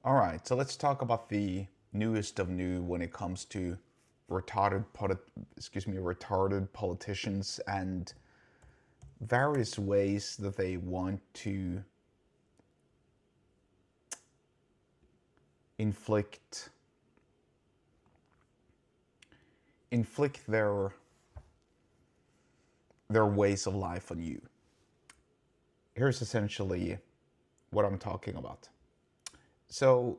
All right, so let's talk about the newest of new when it comes to retarded politicians and various ways that they want to inflict their ways of life on you. Here's essentially what I'm talking about. So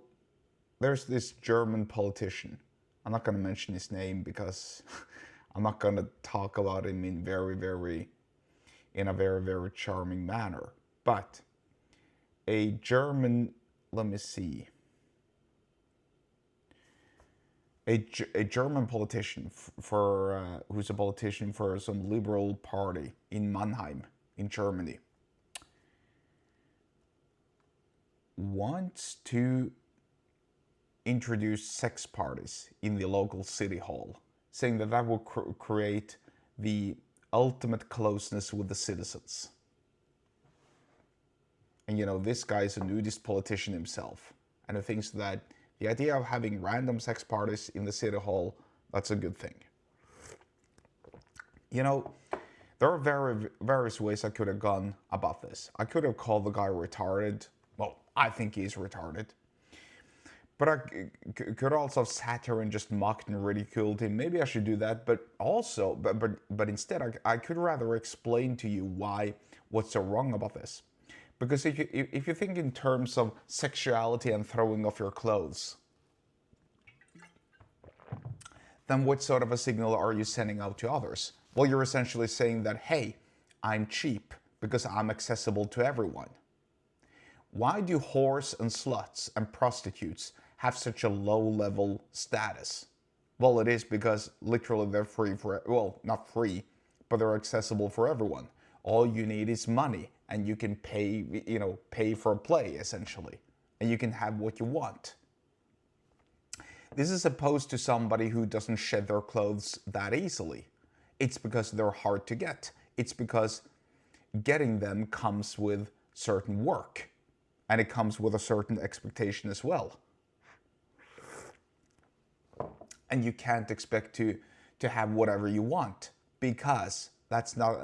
there's this German politician. I'm not going to mention his name because I'm not going to talk about him in a very, very charming manner. But a German, let me see, a German politician who's a politician for some liberal party in Mannheim, in Germany, wants to introduce sex parties in the local city hall, saying that that will create the ultimate closeness with the citizens. And this guy is a nudist politician himself, and he thinks that the idea of having random sex parties in the city hall, that's a good thing. There are various ways I could have gone about this. I could have called the guy retarded. Well, I think he's retarded. But I could also have sat here and just mocked and ridiculed him. Maybe I should do that, but instead I could rather explain to you what's so wrong about this. Because if you think in terms of sexuality and throwing off your clothes, then what sort of a signal are you sending out to others? Well, you're essentially saying that, hey, I'm cheap because I'm accessible to everyone. Why do whores and sluts and prostitutes have such a low-level status? Well, it is because literally they're free not free, but they're accessible for everyone. All you need is money, and you can pay for play, essentially. And you can have what you want. This is opposed to somebody who doesn't shed their clothes that easily. It's because they're hard to get. It's because getting them comes with certain work. And it comes with a certain expectation as well. And you can't expect to have whatever you want, because that's not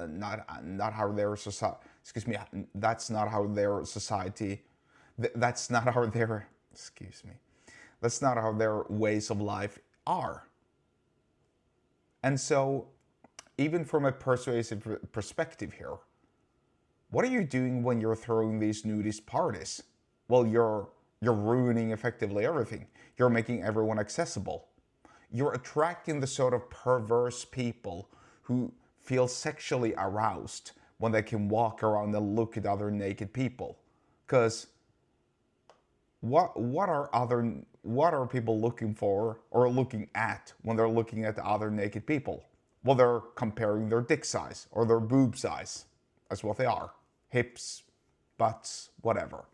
how their society. Excuse me. That's not how their society. That's not how their. Excuse me. That's not how their ways of life are. And so, even from a persuasive perspective here, what are you doing when you're throwing these nudist parties? Well, you're ruining effectively everything. You're making everyone accessible. You're attracting the sort of perverse people who feel sexually aroused when they can walk around and look at other naked people. Because what are people looking for or looking at when they're looking at other naked people? Well, they're comparing their dick size or their boob size. That's what they are. Hips, butts, whatever.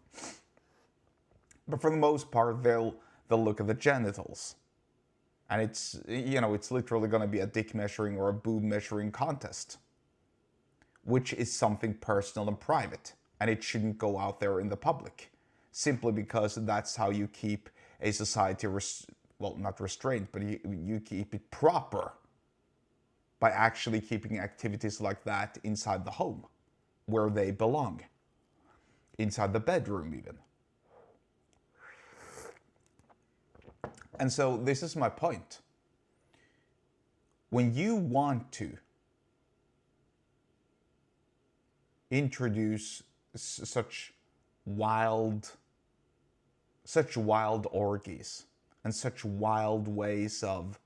But for the most part, they'll look at the genitals. And it's literally going to be a dick measuring or a boob measuring contest, which is something personal and private, and it shouldn't go out there in the public, simply because that's how you keep a society, not restrained, but you keep it proper by actually keeping activities like that inside the home, where they belong, inside the bedroom even. And so this is my point. When you want to introduce such wild orgies and such wild ways of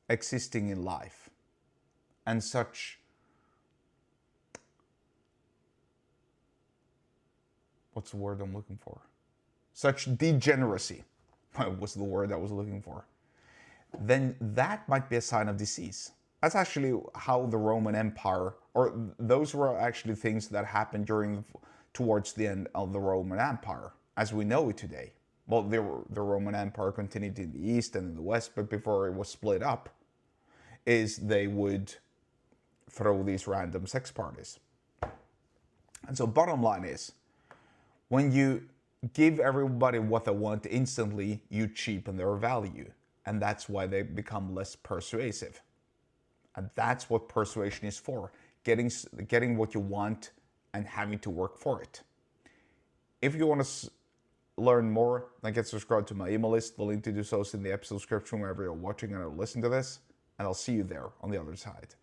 existing in life, and such, what's the word I'm looking for? Such degeneracy was the word I was looking for. Then that might be a sign of disease. That's actually how the Roman Empire, or those were actually things that happened towards the end of the Roman Empire, as we know it today. Well, the Roman Empire continued in the East and in the West, but before it was split up, is they would throw these random sex parties. And so bottom line is, when you give everybody what they want instantly, you cheapen their value. And that's why they become less persuasive. And that's what persuasion is for. Getting what you want and having to work for it. If you want to learn more, then get subscribed to my email list. The link to do so is in the episode description wherever you're watching and listening to this. And I'll see you there on the other side.